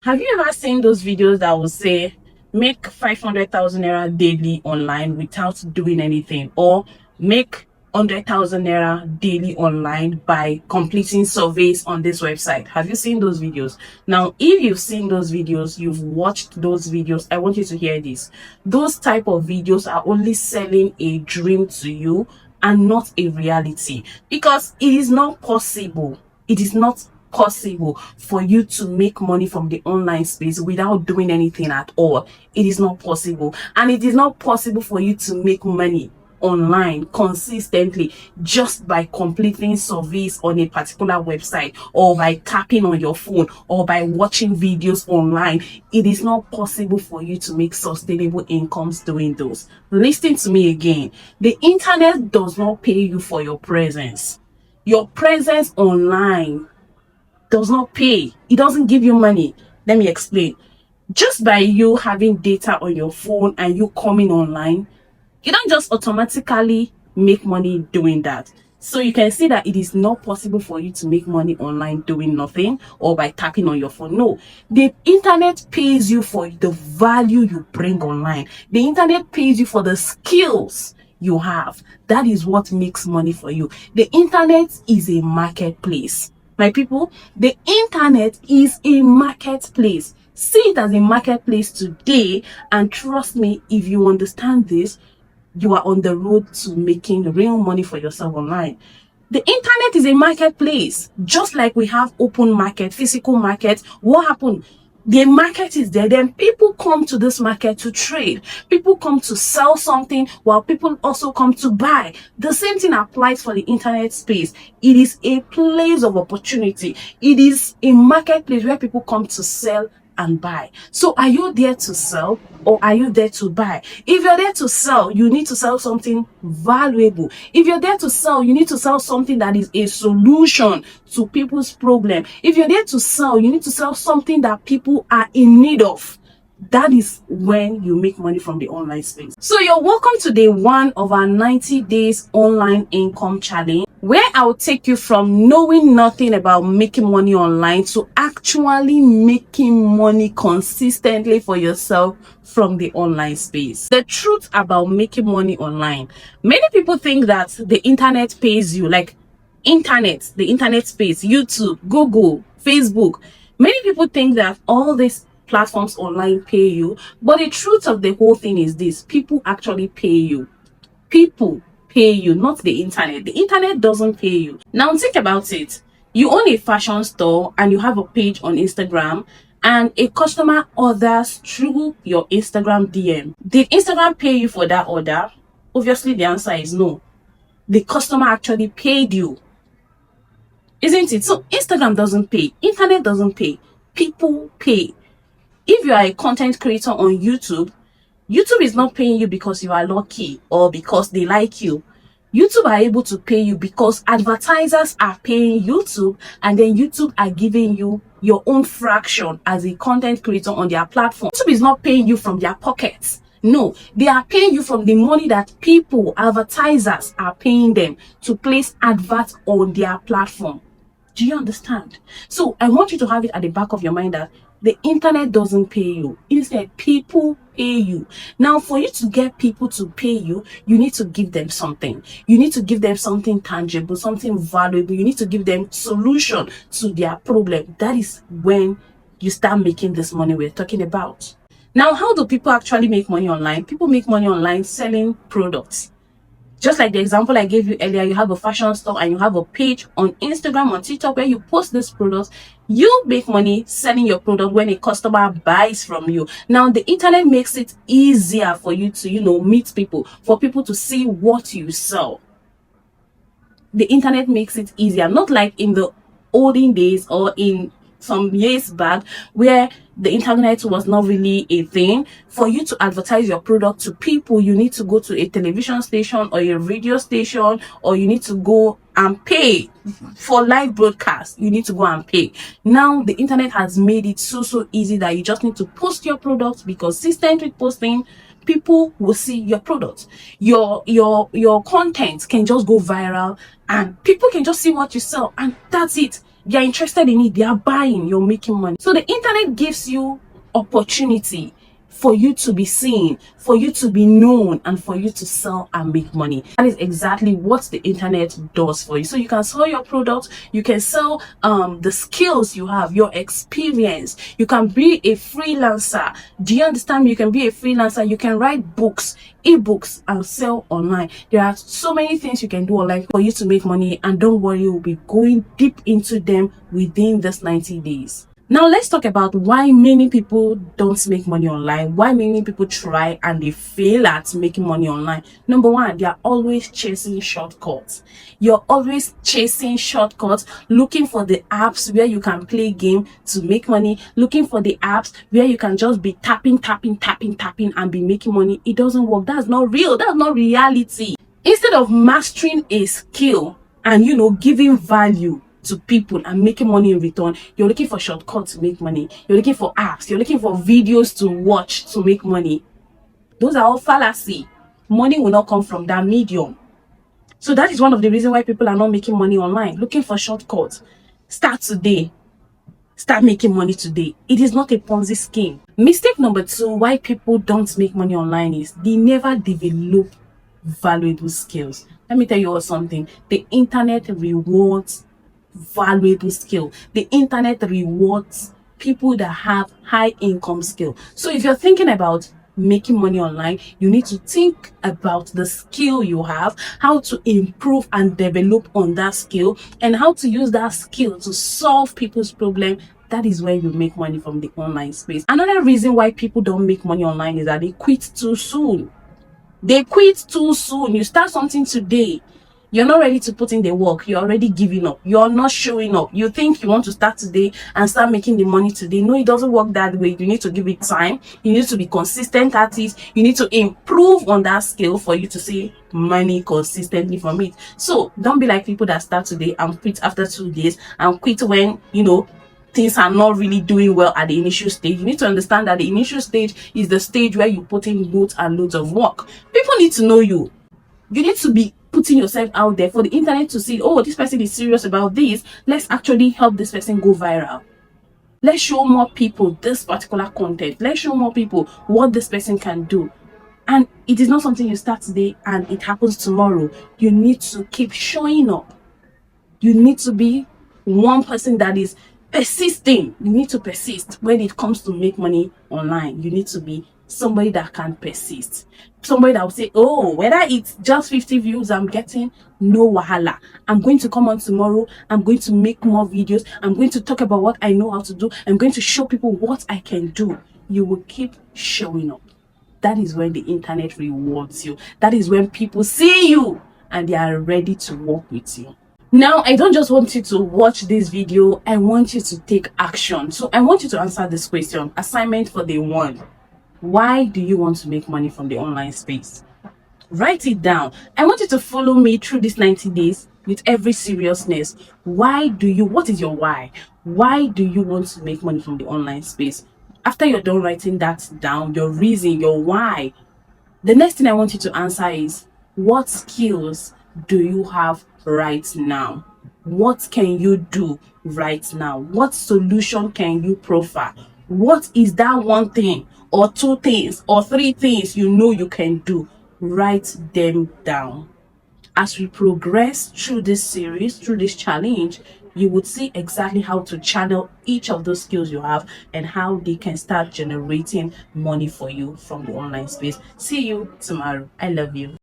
Have you ever seen those videos that will say make 500,000 naira daily online without doing anything, or make 100,000 naira daily online by completing surveys on this website? Have you seen those videos? Now, if you've seen those videos, you've watched those videos, I want you to hear this. Those type of videos are only selling a dream to you and not a reality, because it is not possible. It is not possible for you to make money from the online space without doing anything at all. It is not possible. And it is not possible for you to make money online consistently just by completing surveys on a particular website, or by tapping on your phone, or by watching videos online. It is not possible for you to make sustainable incomes doing those. Listen to me again. The internet does not pay you for your presence. Your presence online does not pay. It doesn't give you money. Let me explain. Just by you having data on your phone and you coming online, you don't just automatically make money doing that. So you can see that it is not possible for you to make money online doing nothing, or by tapping on your phone. No, the internet pays you for the value you bring online. The internet pays you for the skills you have. That is what makes money for you. The internet is a marketplace. My people, the internet is a marketplace. See it as a marketplace today, and trust me, if you understand this, you are on the road to making real money for yourself online. The internet is a marketplace. Just like we have open market, physical market. What happened? The market is there, then people come to this market to trade. People come to sell something, while people also come to buy. The same thing applies for the internet space. It is a place of opportunity. It is a marketplace where people come to sell and buy. So are you there to sell, or are you there to buy? If you're there to sell, you need to sell something valuable. If you're there to sell, you need to sell something that is a solution to people's problem. If you're there to sell, you need to sell something that people are in need of. That is when you make money from the online space. So you're welcome to day one of our 90 days online income challenge, where I'll take you from knowing nothing about making money online to actually making money consistently for yourself from the online space. The truth about making money online: many people think that the internet pays you, like the internet space, YouTube, Google, Facebook. Many people think that all these platforms online pay you, but the truth of the whole thing is this: people actually pay you. People pay you, not the internet. The internet doesn't pay you. Now think about it. You own a fashion store and you have a page on Instagram, and a customer orders through your Instagram DM. Did Instagram pay you for that order? Obviously the answer is no. The customer actually paid you, isn't it? So Instagram doesn't pay, internet doesn't pay, people pay. If you are a content creator on YouTube, YouTube is not paying you because you are lucky or because they like you. YouTube are able to pay you because advertisers are paying YouTube, and then YouTube are giving you your own fraction as a content creator on their platform. YouTube is not paying you from their pockets. No, they are paying you from the money that people, advertisers, are paying them to place adverts on their platform. Do you understand? So I want you to have it at the back of your mind that the internet doesn't pay you. Instead, people pay you. Now, for you to get people to pay you, you need to give them something. You need to give them something tangible, something valuable. You need to give them solution to their problem. That is when you start making this money we're talking about. Now, how do people actually make money online? People make money online selling products. Just like the example I gave you earlier, you have a fashion store and you have a page on Instagram, on TikTok, where you post this product. You make money selling your product when a customer buys from you. Now, the internet makes it easier for you to, meet people, for people to see what you sell. The internet makes it easier, not like in the olden days or in some years back where the internet was not really a thing. For you to advertise your product to people, you need to go to a television station or a radio station, or you need to go and pay for live broadcast. You need to go and pay. Now the internet has made it so easy that you just need to post your product. Be consistent with posting, people will see your product. Your content can just go viral and people can just see what you sell, and that's it. They are interested in it, they are buying, you're making money. So the internet gives you opportunity for you to be seen, for you to be known, and for you to sell and make money. That is exactly what the internet does for you. So you can sell your products, you can sell the skills you have, your experience. You can be a freelancer. Do you understand? You can be a freelancer. You can write books, ebooks, and sell online. There are so many things you can do online for you to make money, and don't worry, we'll be going deep into them within this 90 days. Now let's talk about why many people don't make money online, why many people try and they fail at making money online. Number one, they are always chasing shortcuts. You're always chasing shortcuts, looking for the apps where you can play game to make money, looking for the apps where you can just be tapping and be making money. It doesn't work. That's not real. That's not reality. Instead of mastering a skill and giving value to people and making money in return, you're looking for shortcuts to make money. You're looking for apps, you're looking for videos to watch to make money. Those are all fallacy. Money will not come from that medium. So that is one of the reasons why people are not making money online, looking for shortcuts. Start today, start making money today. It is not a Ponzi scheme. Mistake number two, why people don't make money online, is they never develop valuable skills. Let me tell you all something. The internet rewards valuable skill. The internet rewards people that have high income skill. So if you're thinking about making money online, you need to think about the skill you have, how to improve and develop on that skill, and how to use that skill to solve people's problem. That is where you make money from the online space. Another reason why people don't make money online is that they quit too soon. They quit too soon. You start something today, you're not ready to put in the work, you're already giving up, you're not showing up. You think you want to start today and start making the money today. No, it doesn't work that way. You need to give it time, you need to be consistent at it, you need to improve on that skill for you to see money consistently from it. So don't be like people that start today and quit after 2 days, and quit when things are not really doing well at the initial stage. You need to understand that the initial stage is the stage where you put in loads and loads of work. People need to know you. You need to be putting yourself out there for the internet to see, oh, this person is serious about this. Let's actually help this person go viral. Let's show more people this particular content. Let's show more people what this person can do. And it is not something you start today and it happens tomorrow. You need to keep showing up. You need to be one person that is persisting. You need to persist when it comes to make money online. You need to be somebody that can persist, somebody that will say, oh, whether it's just 50 views I'm getting, no wahala, I'm going to come on tomorrow, I'm going to make more videos, I'm going to talk about what I know how to do, I'm going to show people what I can do. You will keep showing up. That is when the internet rewards you. That is when people see you and they are ready to work with you. Now, I don't just want you to watch this video, I want you to take action. So I want you to answer this question. Assignment for day one. Why do you want to make money from the online space? Write it down. I want you to follow me through these 90 days with every seriousness. What is your why? Why do you want to make money from the online space? After you're done writing that down, your reason, your why, the next thing I want you to answer is, what skills do you have right now? What can you do right now? What solution can you proffer? What is that one thing or two things or three things you can do? Write them down. As we progress through this series, through this challenge, you would see exactly how to channel each of those skills you have and how they can start generating money for you from the online space. See you tomorrow. I love you.